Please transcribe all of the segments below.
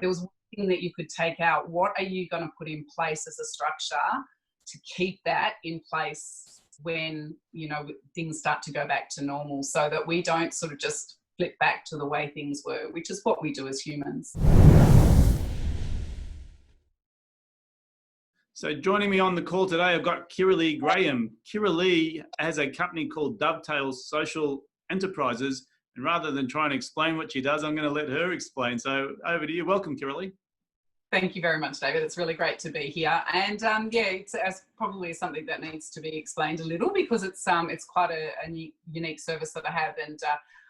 there was one thing that you could take out. What are you going to put in place as a structure to keep that in place when, you know, things start to go back to normal, so that we don't sort of just flip back to the way things were, which is what we do as humans. So joining me on the call today, I've got Kirrily Graham. Kirrily has a company called Dovetail Social Enterprises, and rather than trying to explain what she does, I'm going to let her explain. So over to you. Welcome, Kirrily. Thank you very much, David. It's really great to be here. And yeah, it's probably something that needs to be explained a little, because it's quite a unique service that I have. And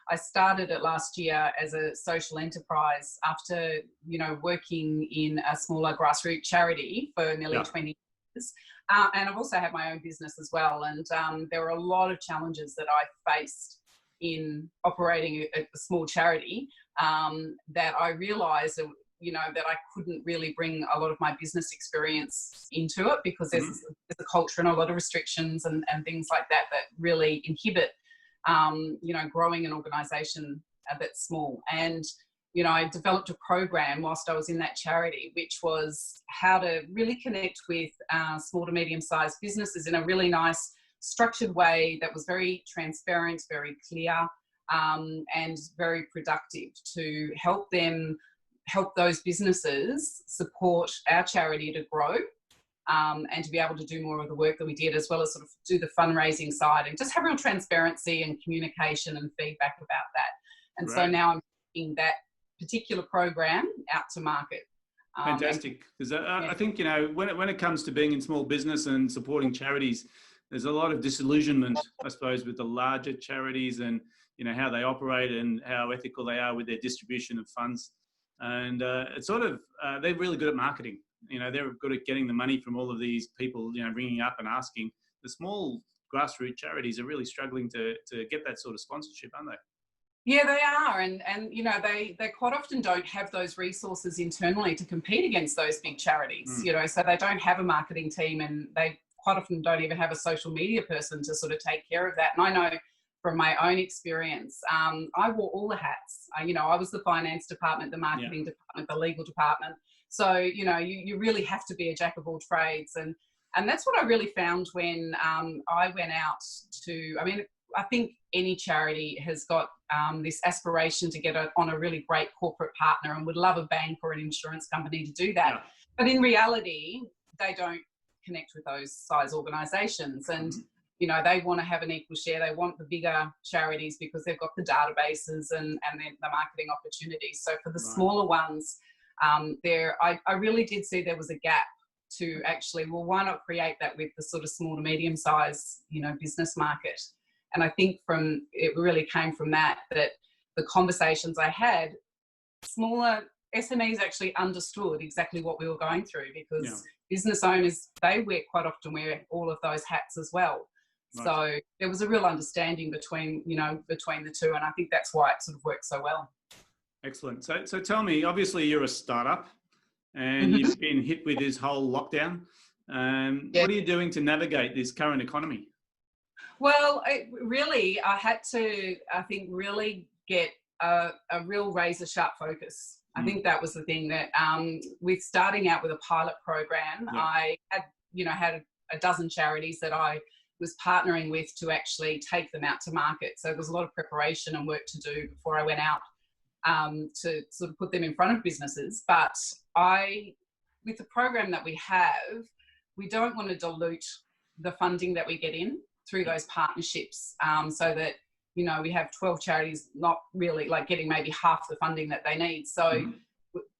I started it last year as a social enterprise after, you know, working in a smaller grassroots charity for nearly 20 years. And I've also had my own business as well. And there were a lot of challenges that I faced in operating a small charity that I realised, you know, that I couldn't really bring a lot of my business experience into it, because there's a culture and a lot of restrictions and things like that that really inhibit, you know, growing an organisation that's small. And, you know, I developed a program whilst I was in that charity, which was how to really connect with small to medium-sized businesses in a really nice, structured way that was very transparent, very clear, and very productive, to help those businesses support our charity to grow, and to be able to do more of the work that we did, as well as sort of do the fundraising side and just have real transparency and communication and feedback about that. And so now I'm taking that particular program out to market. Fantastic. Because I think, you know, when it comes to being in small business and supporting charities, there's a lot of disillusionment, I suppose, with the larger charities and, you know, how they operate and how ethical they are with their distribution of funds. And it's sort of, they're really good at marketing. You know, they're good at getting the money from all of these people, you know, ringing up and asking. The small grassroots charities are really struggling to get that sort of sponsorship, aren't they? Yeah, they are. And you know, they quite often don't have those resources internally to compete against those big charities, you know, so they don't have a marketing team, and they quite often don't even have a social media person to sort of take care of that. And I know from my own experience, I wore all the hats. You know, I was the finance department, the marketing department, the legal department. So, you know, you really have to be a jack of all trades. And that's what I really found when I went out to, I mean, I think any charity has got this aspiration to get on a really great corporate partner and would love a bank or an insurance company to do that. Yeah. But in reality, they don't connect with those size organisations. And you know, they want to have an equal share. They want the bigger charities because they've got the databases and the marketing opportunities. So for the smaller ones, I really did see there was a gap to actually, well, why not create that with the sort of small to medium size, you know, business market? And I think it really came from that the conversations I had, smaller SMEs actually understood exactly what we were going through, because business owners, they quite often wear all of those hats as well. Right. So there was a real understanding between the two, and I think that's why it sort of works so well. Excellent. So tell me, obviously you're a startup and you've been hit with this whole lockdown. What are you doing to navigate this current economy? Well, I had to, I think, really get a real razor sharp focus. I think that was the thing that with starting out with a pilot program, I had a dozen charities that I was partnering with to actually take them out to market. So there was a lot of preparation and work to do before I went out to sort of put them in front of businesses. But with the program that we have, we don't want to dilute the funding that we get in through those partnerships, so that, you know, we have 12 charities not really like getting maybe half the funding that they need. So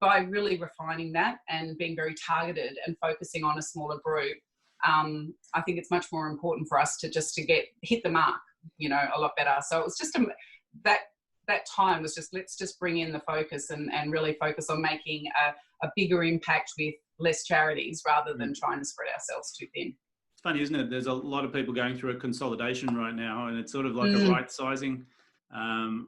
by really refining that and being very targeted and focusing on a smaller group, I think it's much more important for us to hit the mark, you know, a lot better. So it was just that time was just, let's just bring in the focus and really focus on making a bigger impact with less charities rather than trying to spread ourselves too thin. It's funny, isn't it? There's a lot of people going through a consolidation right now, and it's sort of like a right sizing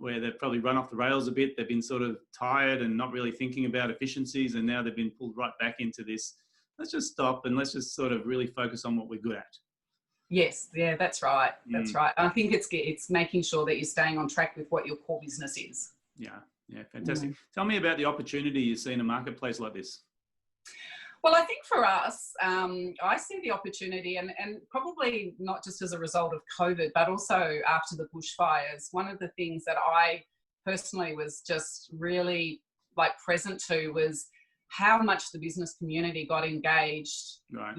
where they've probably run off the rails a bit. They've been sort of tired and not really thinking about efficiencies, and now they've been pulled right back into this. Let's just stop and let's just sort of really focus on what we're good at. Yes, yeah, that's right. That's right. I think it's making sure that you're staying on track with what your core business is. Yeah, Yeah, fantastic. Tell me about the opportunity you see in a marketplace like this. Well, I think for us, I see the opportunity, and probably not just as a result of COVID, but also after the bushfires. One of the things that I personally was just really present to was how much the business community got engaged, right.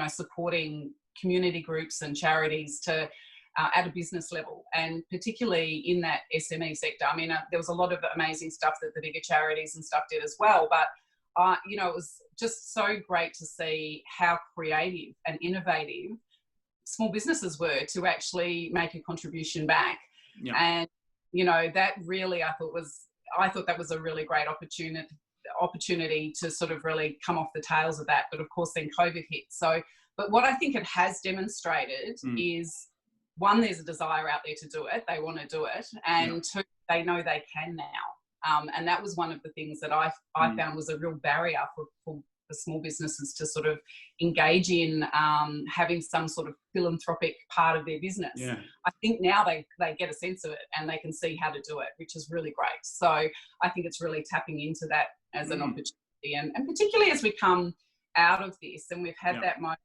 Supporting community groups and charities to at a business level, and particularly in that SME sector. I mean, there was a lot of amazing stuff that the bigger charities and stuff did as well, but it was just so great to see how creative and innovative small businesses were to actually make a contribution back. Yeah. And, that really, I thought that was a really great opportunity to sort of really come off the tails of that. But of course, then COVID hit. But what I think it has demonstrated is, one, there's a desire out there to do it. They want to do it. And two, they know they can now. And that was one of the things that I found was a real barrier for small businesses to sort of engage in having some sort of philanthropic part of their business. Yeah. I think now they get a sense of it and they can see how to do it, which is really great. So I think it's really tapping into that as an opportunity. And particularly as we come out of this and we've had that moment,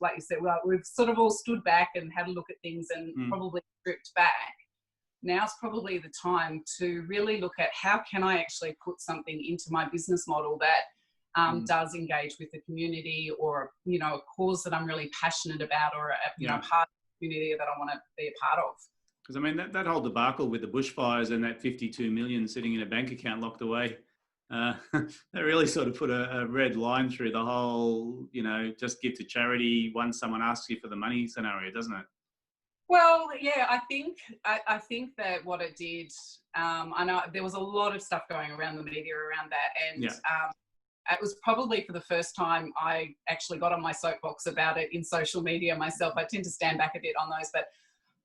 like you said, well, we've sort of all stood back and had a look at things and probably stripped back. Now's probably the time to really look at how can I actually put something into my business model that does engage with the community, or, a cause that I'm really passionate about, or a part of the community that I want to be a part of. Because I mean, that whole debacle with the bushfires and that 52 million sitting in a bank account locked away, that really sort of put a red line through the whole, just give to charity once someone asks you for the money scenario, doesn't it? Well, yeah, I think that what it did, I know there was a lot of stuff going around the media around that, and it was probably for the first time I actually got on my soapbox about it in social media myself. I tend to stand back a bit on those, but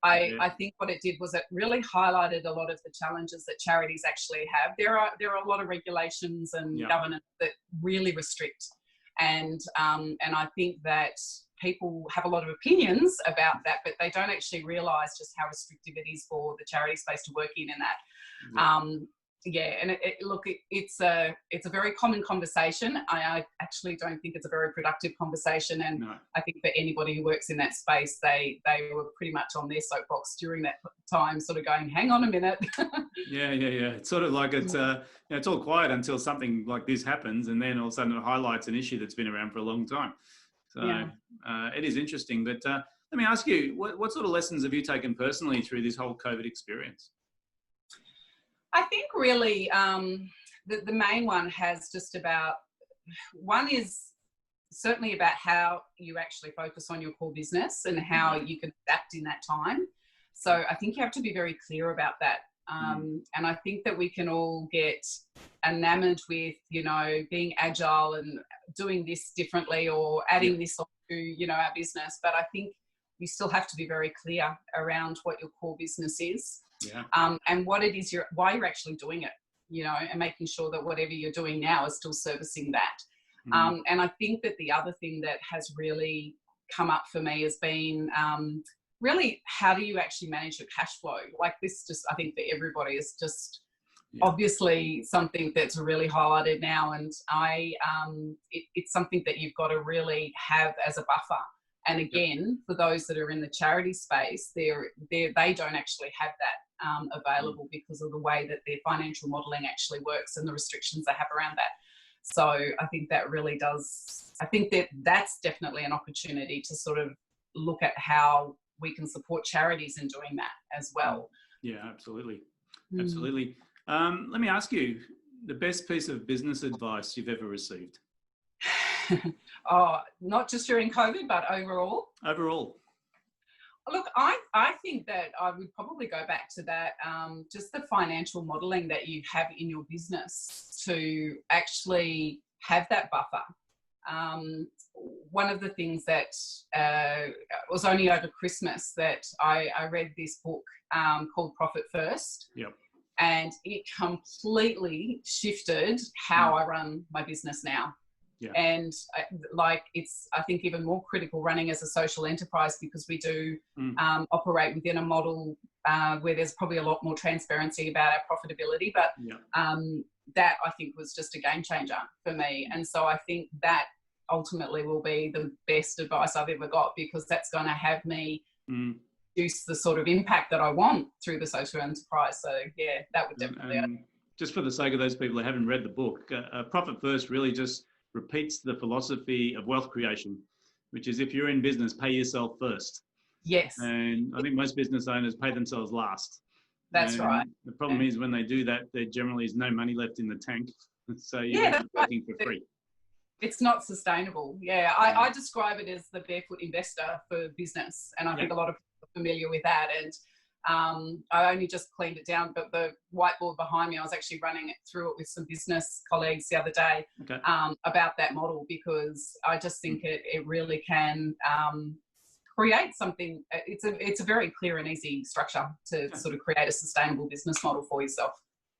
I think what it did was it really highlighted a lot of the challenges that charities actually have. There are a lot of regulations and governance that really restrict, and I think that people have a lot of opinions about that, but they don't actually realise just how restrictive it is for the charity space to work in that. And it's a very common conversation. I actually don't think it's a very productive conversation, and I think for anybody who works in that space, they were pretty much on their soapbox during that time, sort of going, hang on a minute. Yeah. It's sort of like it's all quiet until something like this happens, and then all of a sudden it highlights an issue that's been around for a long time. So it is interesting. But let me ask you, what sort of lessons have you taken personally through this whole COVID experience? I think really the main one has one is certainly about how you actually focus on your core business and how you can adapt in that time. So I think you have to be very clear about that. And I think that we can all get enamored with, being agile and doing this differently or adding this onto, our business. But I think you still have to be very clear around what your core business is. And what it is, why you're actually doing it, and making sure that whatever you're doing now is still servicing that. And I think that the other thing that has really come up for me has been really, how do you actually manage your cash flow? Like this, just I think for everybody is just obviously something that's really highlighted now, and it's something that you've got to really have as a buffer. And again, for those that are in the charity space, they don't actually have that available because of the way that their financial modelling actually works and the restrictions they have around that. So I think that really does, I think that that's definitely an opportunity to sort of look at how we can support charities in doing that as well. Yeah, absolutely. Absolutely. Let me ask you, the best piece of business advice you've ever received? Not just during COVID, but overall. Overall. Look, I think that I would probably go back to that, just the financial modelling that you have in your business to actually have that buffer. One of the things that was only over Christmas that I read this book called Profit First. Yep. And it completely shifted how I run my business now. Yeah. And like, it's, I think, even more critical running as a social enterprise, because we do operate within a model where there's probably a lot more transparency about our profitability. But that, I think, was just a game changer for me. And so I think that ultimately will be the best advice I've ever got, because that's going to have me produce the sort of impact that I want through the social enterprise. So yeah, that would definitely. Just for the sake of those people who haven't read the book, Profit First really just repeats the philosophy of wealth creation, which is, if you're in business, pay yourself first. Yes. And I think most business owners pay themselves last. That's right. The problem is, when they do that, there generally is no money left in the tank. So you're working for free. It's not sustainable. Yeah, I describe it as the barefoot investor for business. And I think a lot of people are familiar with that. And I only just cleaned it down, but the whiteboard behind me, I was actually running it through it with some business colleagues the other day about that model, because I just think it really can create something. It's a very clear and easy structure to sort of create a sustainable business model for yourself.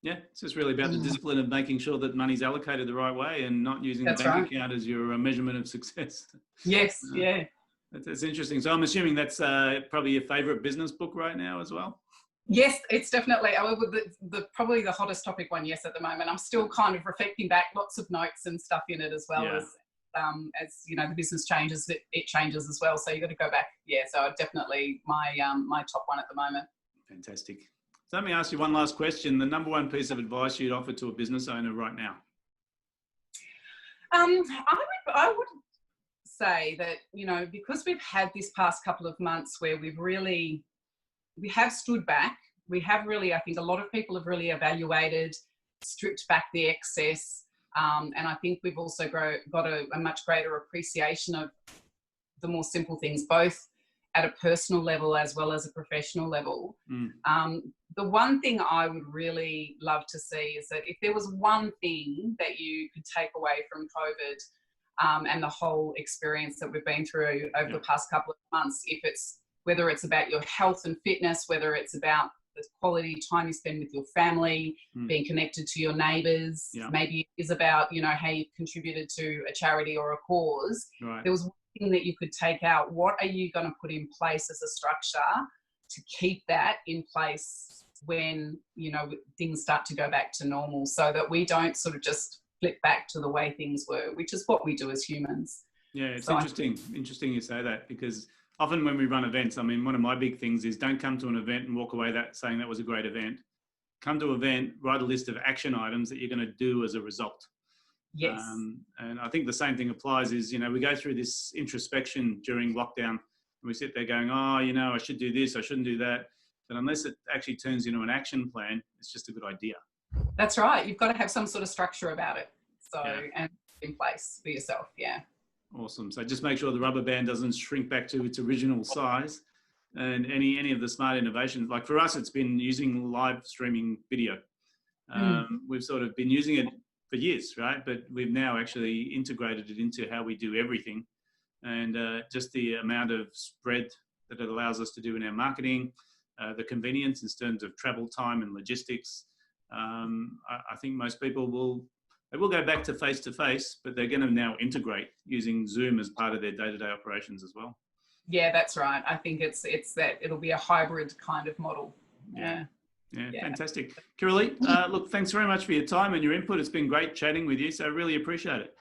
Yeah, it's just really about the discipline of making sure that money's allocated the right way and not using the bank account as your measurement of success. Yes, yeah. That's interesting. So I'm assuming that's probably your favourite business book right now as well? Yes, it's definitely probably the hottest topic one, yes, at the moment. I'm still kind of reflecting back, lots of notes and stuff in it, as well as you know, the business changes, it changes as well. So you've got to go back. Yeah, so definitely my top one at the moment. Fantastic. So let me ask you one last question. The number one piece of advice you'd offer to a business owner right now? I would say that, you know, because we've had this past couple of months where we have stood back, we have really, I think a lot of people have really evaluated, stripped back the excess, and I think we've also got a much greater appreciation of the more simple things, both at a personal level as well as a professional level. The one thing I would really love to see is that if there was one thing that you could take away from COVID and the whole experience that we've been through over the past couple of months, whether it's about your health and fitness, whether it's about the quality time you spend with your family, being connected to your neighbours, maybe it is about, you know, how you've contributed to a charity or a cause. There was one thing that you could take out. What are you going to put in place as a structure to keep that in place when, you know, things start to go back to normal, so that we don't sort of just flip back to the way things were, which is what we do as humans. Yeah, it's interesting you say that, because often when we run events, I mean, one of my big things is, don't come to an event and walk away saying that was a great event. Come to an event, write a list of action items that you're going to do as a result. Yes. And I think the same thing applies is, you know, we go through this introspection during lockdown and we sit there going, oh, you know, I should do this, I shouldn't do that. But unless it actually turns into an action plan, it's just a good idea. That's right. You've got to have some sort of structure about it. So, and in place for yourself. Yeah. Awesome. So just make sure the rubber band doesn't shrink back to its original size. And any of the smart innovations, like for us, it's been using live streaming video. We've sort of been using it for years, right? But we've now actually integrated it into how we do everything. And just the amount of spread that it allows us to do in our marketing, the convenience in terms of travel time and logistics. I think most people will go back to face-to-face, but they're going to now integrate using Zoom as part of their day-to-day operations as well. Yeah, that's right. I think it's that it'll be a hybrid kind of model. Yeah, fantastic. Kirrily, look, thanks very much for your time and your input. It's been great chatting with you, so I really appreciate it.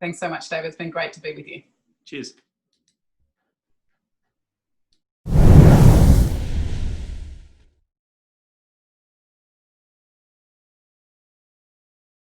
Thanks so much, David. It's been great to be with you. Cheers.